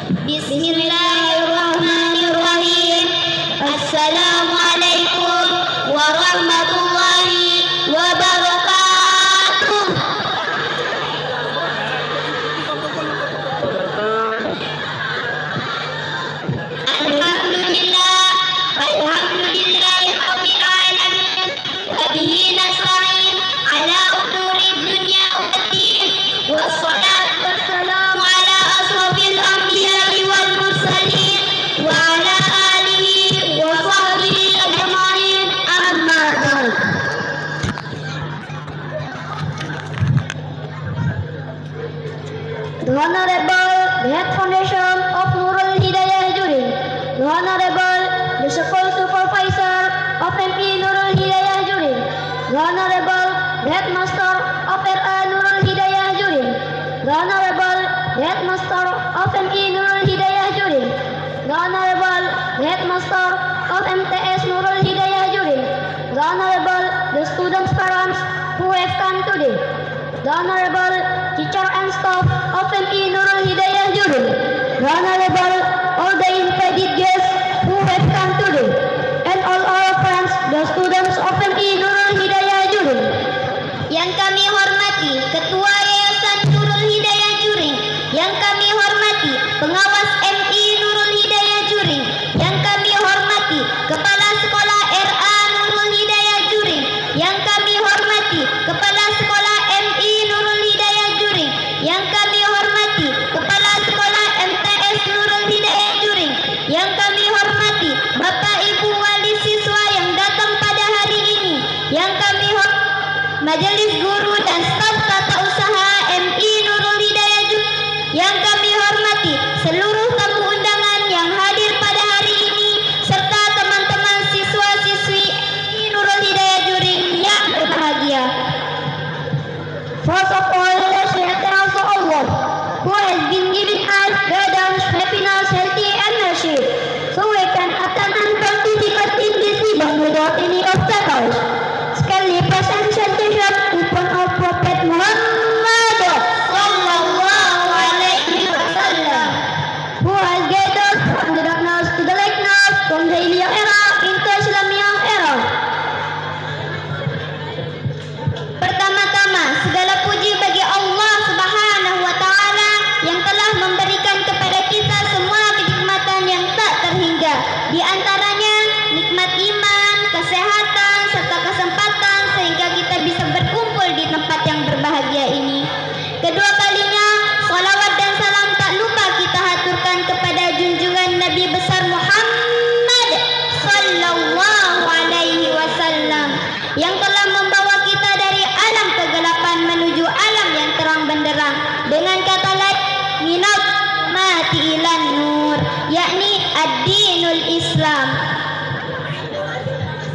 Bismillahirrahmanirrahim. Assalamualaikum warahmatullahi wabarakatuh. Alhamdulillah rabbil alamin. Wa bihi nasta'in ala umuri dunya waddin. Wassalatu wassalamu ala asrofil anbiya'i wal mursalin wa ala alihi wa sahbihi ajma'in. Amma ba'd. The Honorable the Head Foundation of Nurul Hidayah Juring, the Honorable the School Supervisor of MP Nurul Hidayah Juring, the Honorable the Headmaster of RA Nurul Hidayah Juring, the Honorable the Headmaster of MP Nurul Hidayah Juring, the Honorable the Headmaster of MTS Nurul Hidayah Juring, the Honorable the students' parents who have come today, the Honorable teacher and staff of MP Nurul Hidayah Juring, the Honorable all the invited guests who have come today, and all our friends, the students of MP Nurul Hidayah Juring. Yang kami hormati Ketua Yayasan Nurul Hidayah Juring, yang kami hormati pengawas MI Nurul Hidayah Juring, yang kami hormati Kepala Sekolah RA Nurul Hidayah Juring, yang kami hormati Kepala Sekolah MI Nurul Hidayah Juring, yang kami hormati Kepala Sekolah MTS Nurul Hidayah Juring, yang kami hormati Bapak Ibu wali siswa yang datang pada hari ini, yang kami hormati Majelis Guru dan staf tata usaha MI Nurul Hidayah Juring, yang kami hormati seluruh tamu undangan yang hadir pada hari ini, serta teman-teman siswa-siswi MI Nurul Hidayah Juring yang berbahagia. First of all, let's thank Allah who has been giving us guidance, happiness, healthy energy, so we can attend and participate in this event without any obstacles. Sekali presentation upon our Prophet Muhammad sallallahu alaihi wasallam, who has guided us from the darkness to the lightness, from the Jahiliyah era into Islamiyah era. Pertama-tama, segala puji bagi Allah Subhanahu wa taala yang telah memberikan kepada kita semua kenikmatan yang tak terhingga. Di antaranya nikmat iman, kesehatan, serta kesempatan sehingga kita bisa berkumpul di tempat yang berbahagia ini. Kedua kalinya, salawat dan salam tak lupa kita haturkan kepada junjungan Nabi besar Muhammad sallallahu alaihi wasallam yang telah membawa kita dari alam kegelapan menuju alam yang terang benderang dengan kata lain minat mati ilan nur, yakni ad-dinul Islam.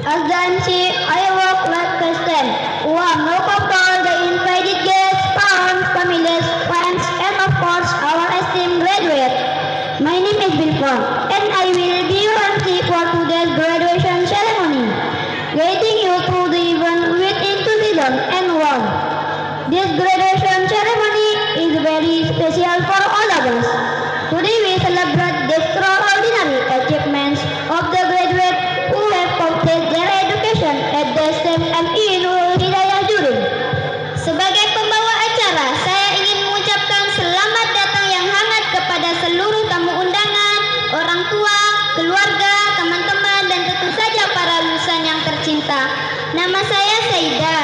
As the MC, I walk like a stand. Warm welcome to all the invited guests, parents, families, friends, and of course our esteemed graduate. My name is Bilfon, and I will be your MC for today's graduation ceremony, guiding you through the event with enthusiasm and warmth. This graduation ceremony is very special for all of us. Today we celebrate the extraordinary achievements of the graduates who have completed their education at the SMI Nurul Hidayah Juring. Sebagai pembawa acara, saya ingin mengucapkan selamat datang yang hangat kepada seluruh tamu undangan, orang tua, keluarga, teman-teman, dan tentu saja para lulusan yang tercinta. Nama saya Saida.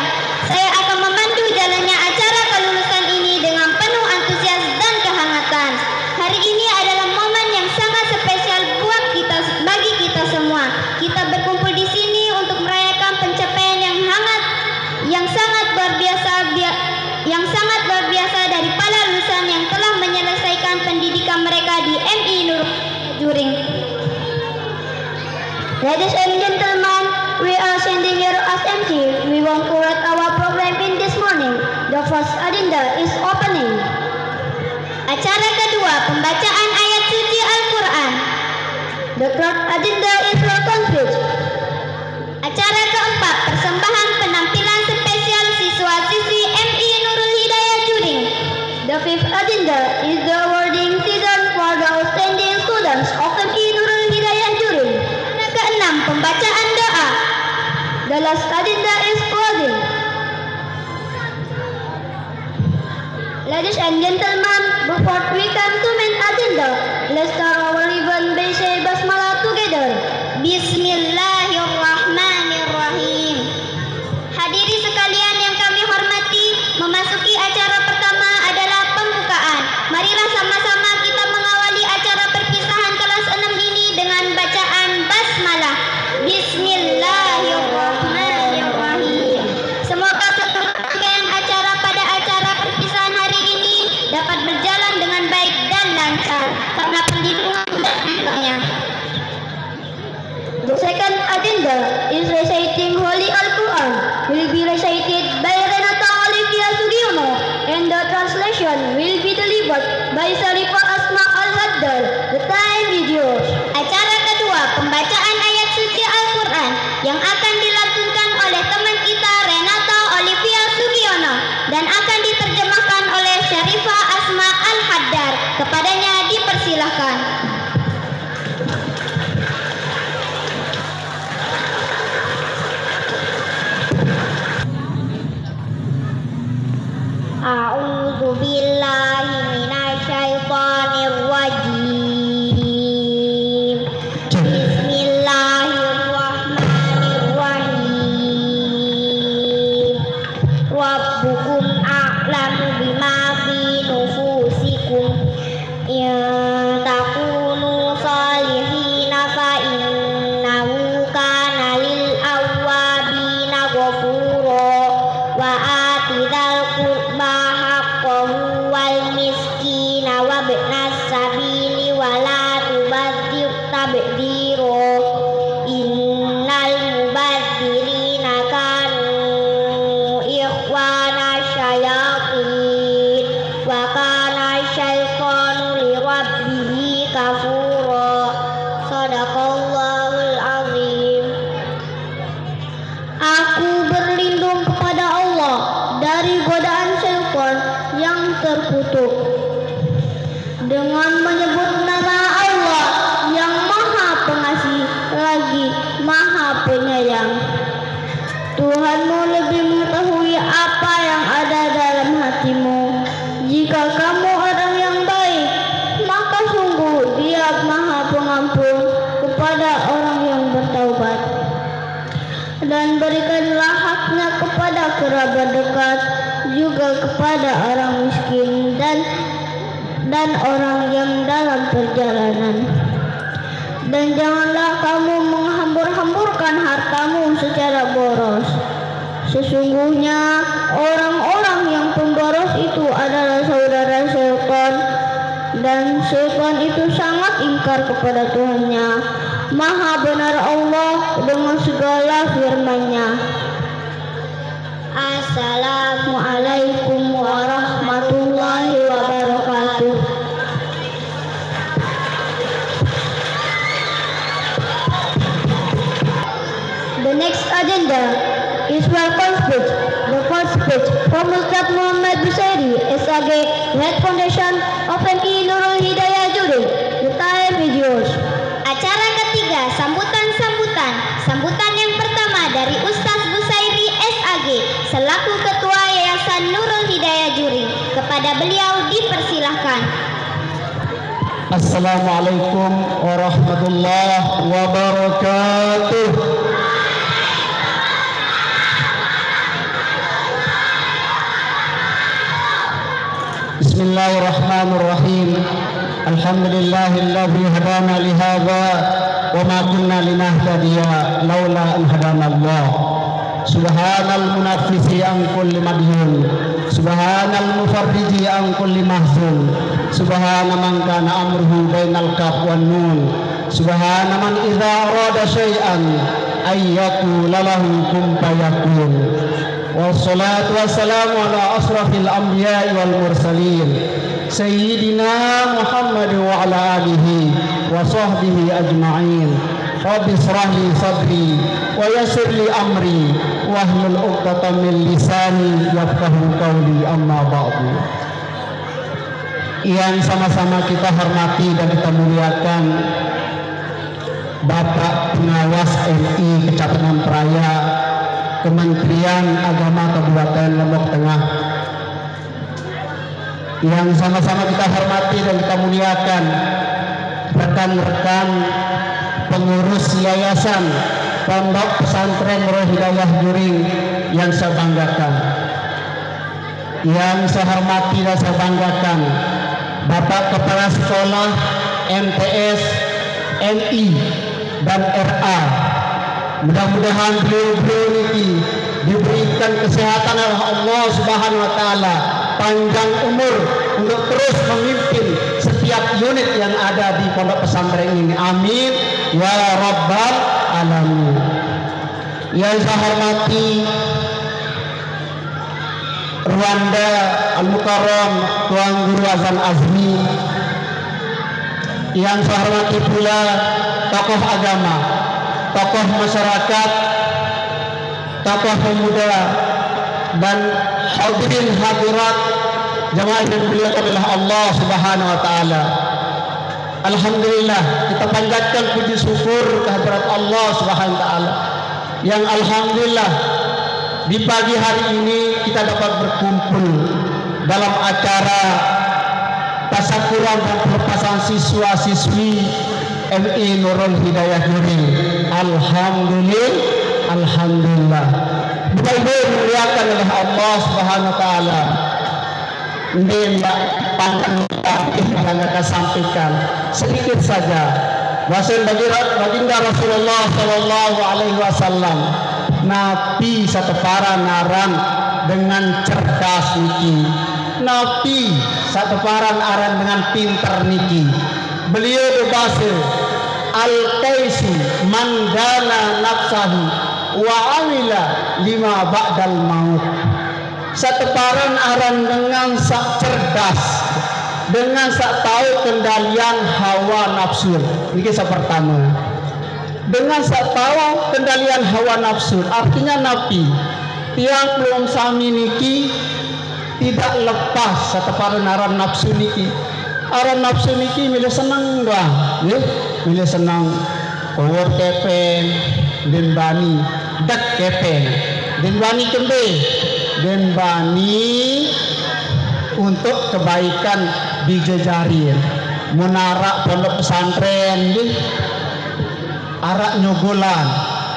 Saya akan memandu jalannya acara kelulusan ini dengan penuh antusias dan kehangatan. Hari ini adalah momen yang sangat spesial bagi kita semua. Kita berkumpul di sini untuk merayakan pencapaian yang sangat luar biasa dari para lulusan yang telah menyelesaikan pendidikan mereka di MI Nurul Juring. Ladies and gentlemen, we are standing here as MC. We want to write our program in this morning. The first agenda is opening. Acara kedua, pembacaan ayat suci Al-Quran. The third agenda is welcome speech. Acara keempat, persembahan penampilan spesial siswa-siswi MI Nurul Hidayah Juring. The fifth agenda is the awarding season for the Today's agenda is closing. Ladies and gentlemen, before we come to main agenda, let's start our event by say basmalah together. Bismillahirrahmanirrahim. Hadirin sekalian yang kami hormati, memasuki acara pertama adalah pembukaan. Marilah sama-sama kita mengawali acara perpisahan kelas 6 ini dengan bacaan basmalah. Bismillahirrahmanirrahim. Semoga serangkaian acara pada acara perpisahan hari ini dapat berjalan dengan baik dan lancar karena perlindungan Allahnya. The second agenda is reciting Holy Al-Quran. Will be recited by Renata Olivia Sugiono and the translation will be delivered by Sarifah Asma Al-Haddad. The time is yours. Acara kedua, pembacaan ayat suci Al-Quran yang akan dilantunkan oleh teman kita Renata Olivia Sugiono dan akan diterjemahkan oleh Sarifah Asma Al-Haddad. Kepadanya dipersilahkan. A'udzu billahi minasyaitonir rajim. Bismillahirrahmanirrahim. Rabbukum a'lamu bima fi nufusikum. In takunu salihina fa innahu kana lil awwabina ghafura wa atidal qurba haqqahu wal miskina wa ibnas sabili wa la tubadzir tabdzira innal mubadzirina kanu ikhwana syayatin wa kana syaitanu li rabbihi kafura. Shadaqallahul azim. Aku berlindung kepada Allah dari godaan syaitan yang terkutuk dengan menyebut nama Allah yang Maha Pengasih lagi Maha Penyayang. Tuhanmu lebih mengetahui apa yang ada dalam hatimu. Jika kamu orang yang baik, maka sungguh Dia Maha Pengampun kepada orang yang bertaubat. Dan berikanlah haknya kepada kerabat dekat, juga kepada orang miskin dan orang yang dalam perjalanan. Dan janganlah kamu menghambur-hamburkan hartamu secara boros. Sesungguhnya orang-orang yang pemboros itu adalah saudara syaitan, dan syaitan itu sangat ingkar kepada Tuhannya. Maha benar Allah dengan segala firman-Nya. Assalamualaikum warahmatullahi wabarakatuh. The next agenda is welcome speech. The first speech from Ustaz Muhammad Busairi, SAG, Head Foundation of MI Nurul Hidayah Juri. The time is yours. Acara ketiga, sambutan yang pertama dari Ustaz Busairi SAG selaku Ketua Yayasan Nurul Hidayah Juri. Kepada beliau dipersilahkan. Assalamualaikum warahmatullahi wabarakatuh. Bismillahirrahmanirrahim. Alhamdulillahilladzi hadana li hadza wa ma kunna linahtadiya laula an hadanallah. Subhanal munaffisi an kulli madyun, subhanal mufarriji an kulli mahzun, subhana man kana amruhu bainal kaf wan nun, subhana man idza arada syai'an ayyakula lahu kun fayakun. Wassalatu wassalamu ala asrafil anbiya'i wal mursalin Sayyidina Muhammad wa ala alihi wa sahbihi ajma'in. Rabbi israh li sadri wa yassir li amri wahlul 'uqdatam min lisani yafqahu qawli, amma ba'du. Yang sama-sama kita hormati dan kita muliakan Bapak Pengawas MI Kecamatan Praia Kementerian Agama Kabupaten Lombok Tengah yang sama-sama kita hormati dan kita muliakan, rekan-rekan pengurus Yayasan Pondok Pesantren Nurul Hidayah Juring yang saya banggakan, yang saya hormati dan saya banggakan Bapak Kepala Sekolah MTS, MI dan RA. Mudah-mudahan beliau-beliau ini diberikan kesehatan oleh Allah Subhanahu wa taala, panjang umur untuk terus memimpin setiap unit yang ada di pondok pesantren ini. Amin ya rabbal alamin. Yang saya hormati Rwanda Al-Mukarram Tuan Guru Azan Azmi, yang saya hormati pula tokoh agama, tokoh masyarakat, tokoh pemuda, dan hadirin hadirat jamaah yang dimuliakan oleh Allah Subhanahu wa taala. Alhamdulillah, kita panjatkan puji syukur kehadirat Allah Subhanahu wa taala yang alhamdulillah di pagi hari ini kita dapat berkumpul dalam acara tasyakuran dan pelepasan siswa-siswi MI Nurul Hidayah Juring. Alhamdulillah. Betul-betul dimuliakan oleh Allah Subhanahu wa taala. Ini Mbak yang akan sampaikan sedikit saja. Bahasa baginda Rasulullah Sallallahu Alaihi Wasallam, Nabi satepara naran dengan cerdas niki, Nabi sateparan aran dengan pintar niki. Beliau berbahasa al-qaisi mandana nafsahu wa amila lima ba'dal maut. Sateparan aran dengan sak cerdas, dengan sak tahu kendalian hawa nafsu. Ini kisah pertama. Dengan sak tahu kendalian hawa nafsu, artinya Nabi tiang belum sami niki tidak lepas sateparan aran nafsu niki. Aran nafsu niki milih senang doang, milih senang power kepen, den bani dak kepen, den bani kembe, den bani untuk kebaikan dijejarin, menarak pondok pesantren, arak nyogolan,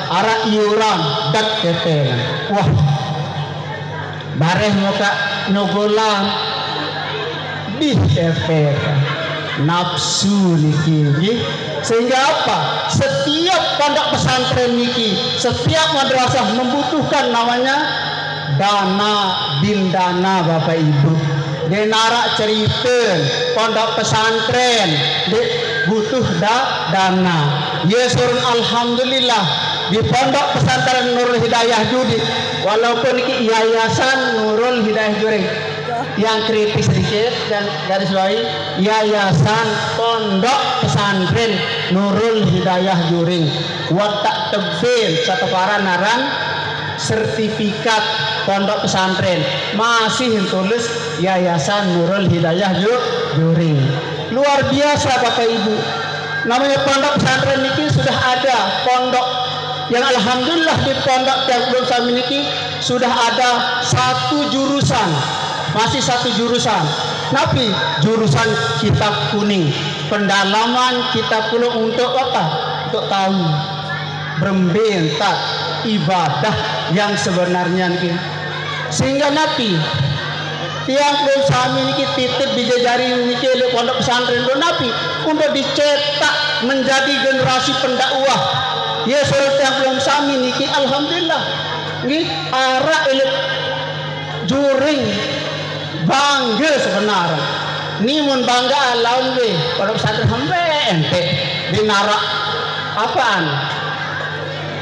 arak iuran, dak kepen. Wah, bareh muka nyogolan, di efek nafsu niki. Sehingga apa? Setiap pondok pesantren niki, setiap madrasah membutuhkan namanya dana bindana Bapak Ibu. Denarak cerita pondok pesantren butuh dana. Yesurun alhamdulillah di pondok pesantren Nurul Hidayah Juring, walaupun ini yayasan Nurul Hidayah Juring, yang kritis sedikit dan garis bawahi yayasan pondok pesantren Nurul Hidayah Juring. Watak tebel sateparan naran sertifikat pondok pesantren masih tulis yayasan Nurul Hidayah Juring. Luar biasa Bapak Ibu. Namanya pondok pesantren ini sudah ada pondok yang alhamdulillah di pondok yang belum saya miliki sudah ada satu jurusan. Masih satu jurusan, tapi jurusan kitab kuning, pendalaman kitab kuning untuk apa? Untuk tahu berbentak ibadah yang sebenarnya ini. Sehingga Nabi tiang belum sami ini titip dijajari ini oleh pondok pesantren Nabi untuk dicetak menjadi generasi pendakwah. Ya saudara tiang belum sami ini alhamdulillah ini arah elit Juring bangga sebenarnya. Ni mun bangga lawan we pondok pesantren hambe ente di narak apaan?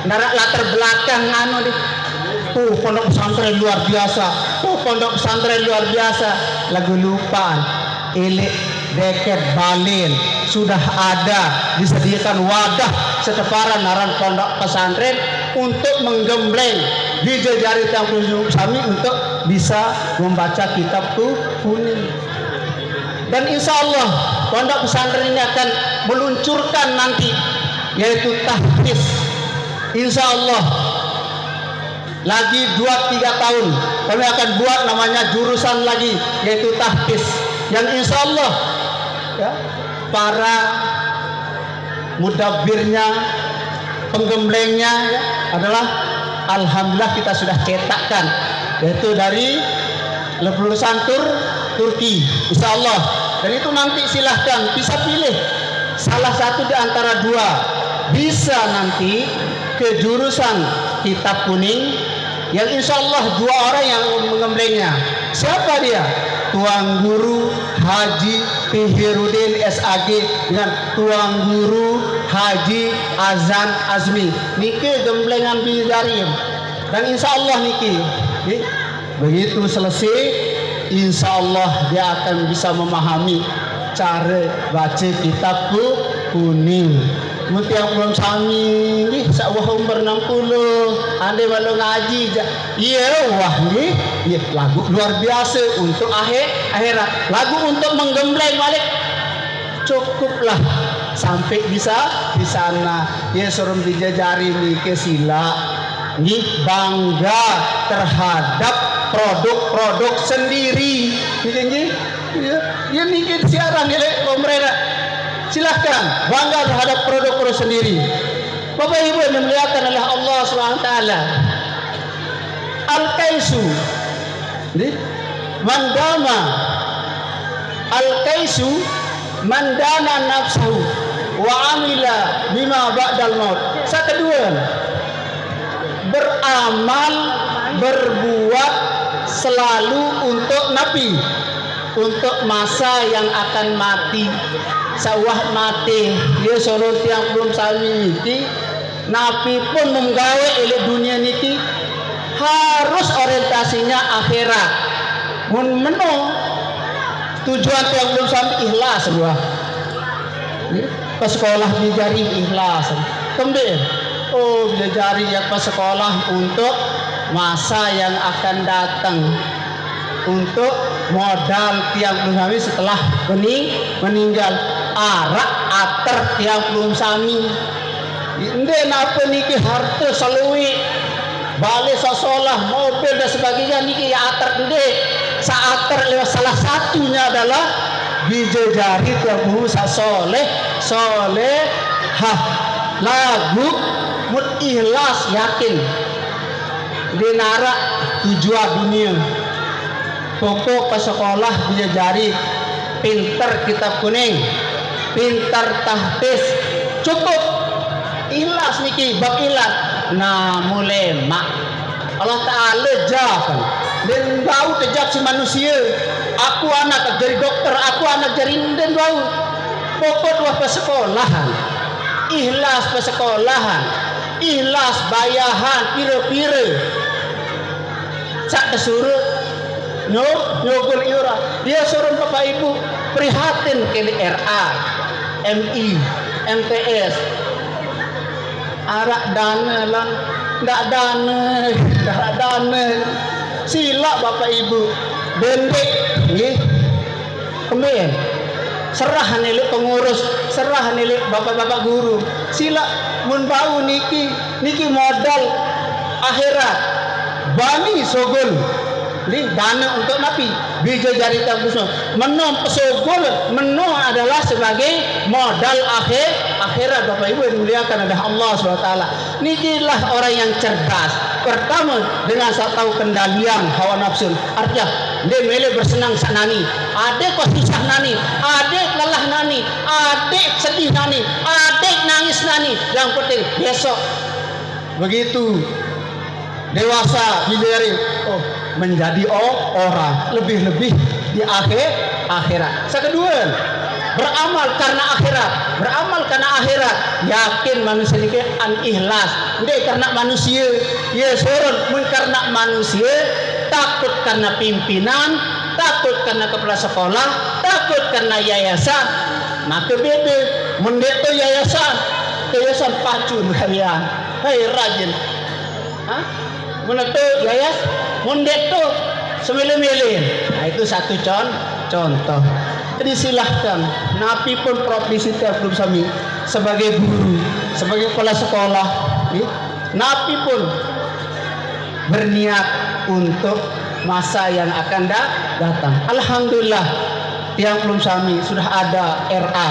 Narak latar belakang anu di pondok pesantren luar biasa. Pondok pesantren luar biasa. Lagu lupaan elik deket balin sudah ada disediakan wadah seteparan naran pondok pesantren untuk menggembleng dijejari tiang sami untuk bisa membaca kitab kuning. Dan insya Allah pondok pesantren ini akan meluncurkan nanti yaitu tahfiz. Insya Allah lagi 2-3 tahun kami akan buat namanya jurusan lagi, yaitu tahfiz, yang insya Allah ya, para mudabbirnya, penggemblengnya ya, adalah alhamdulillah kita sudah cetakkan, yaitu dari lulusan Turki insya Allah. Dan itu nanti silahkan bisa pilih salah satu di antara dua, bisa nanti ke jurusan kitab kuning yang insya Allah 2 orang yang mengemblengnya. Siapa dia? Tuan Guru Haji Pihirudin SAG dengan Tuan Guru Haji Azan Azmi. Niki gemblengan Bidarim. Dan insya Allah niki begitu selesai, insya Allah dia akan bisa memahami cara baca kitab kuning. Mungkin yang belum sami ni sawah umur 60 ande baru ngaji iya wah ni ya, lagu luar biasa untuk akhirat, lagu untuk menggembleng balik cukuplah sampai bisa di sana ya. Suruh dijajari ni ke sila ni bangga terhadap produk-produk sendiri ni ya ni ke siaran ni pemerintah. Silahkan bangga terhadap produk-produk sendiri. Bapak Ibu yang dimuliakan oleh Allah SWT. Al-Kaisu mandama Al-Kaisu mandana nafsahu wa amila bima ba'dal maut. Kedua, beramal, berbuat selalu untuk Nabi, untuk masa yang akan mati. Sawah mati dia suruh tiang belum sami niki Nabi pun menggawe oleh dunia niki harus orientasinya akhirat. Mun meno tujuan tiang belum sami ikhlas semua. Ke sekolah dijari ikhlas. Kemudian bisa jari ya ke sekolah untuk masa yang akan datang, untuk modal tiang belum sami setelah meninggal. Arak ater tiang belum sami inde napa niki harta selui balik sosolah mobil dan sebagainya niki ya ater inde saater lewat salah satunya adalah bijajari tiang belum soleh lagu mut ikhlas yakin dinara tujuan dunia pokok ke sekolah bijajari pinter kitab kuning, pintar tahfiz, cukup ikhlas niki bab ikhlas. Nah mulai mak Allah Ta'ala jawaban dan bau kejap si manusia. Aku anak jadi dokter, aku anak jadi dan bau pokok dua persekolahan, ikhlas persekolahan, ikhlas bayahan pira-pira cak kesuruh nyogol iura. Dia suruh Bapak Ibu prihatin ke RA, MI, MTS. Arak dana lah, nggak dana. Sila Bapak Ibu, dendek, nih, kemudian serah nilik pengurus, serah nilik bapak-bapak guru. Sila mun bau niki modal akhirat, bani sogol. Ini dana untuk Nabi bija jari tabusno menom pesogol menom adalah sebagai modal akhirat. Bapak Ibu yang dimuliakan adalah Allah SWT. Nikilah orang yang cerdas. Pertama dengan saya tahu kendalian hawa nafsu, artinya dia mele bersenang senani, adik kok susah nani, adik lelah nani, adik sedih nani, adik nangis nani. Yang penting besok begitu dewasa bidari menjadi orang lebih-lebih di akhirat. Kedua, beramal karena akhirat, yakin manusia ini an ikhlas udah karena manusia ya surun karena manusia, takut karena pimpinan, takut karena kepala sekolah, takut karena yayasan. Maka beda mendeto yayasan pacu kalian hei rajin menetu yayas mendeto semilin-milin. Nah, itu satu contoh. Jadi silahkan Nabi pun profesi belum sami sebagai guru, sebagai kepala sekolah. Nabi pun berniat untuk masa yang akan datang. Alhamdulillah tiang belum sami sudah ada RA.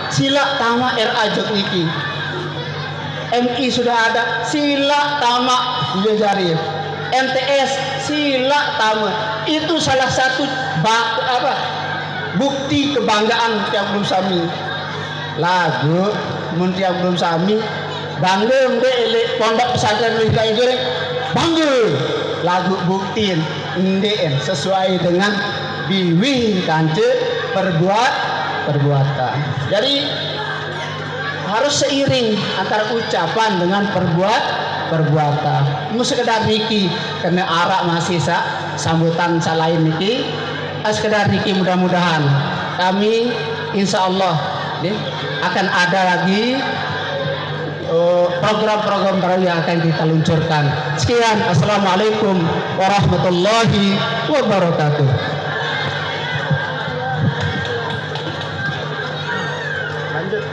Sila tama RA jok niki. MI sudah ada, sila tama jari. MTS sila tama. Itu salah satu bukti kebanggaan tiang belum sami. Lagu mun tiang belum sami bangga mbek pondok pesantren Hidayah Juring bangga lagu buktiin ndeen sesuai dengan biwih kance perbuatan. Jadi harus seiring antara ucapan dengan perbuatan. Mu sekedar niki kena arak masih sambutan salain niki. Sekedar niki mudah-mudahan kami insya Allah akan ada lagi program-program baru yang akan kita luncurkan. Sekian, assalamualaikum warahmatullahi wabarakatuh. Lanjut.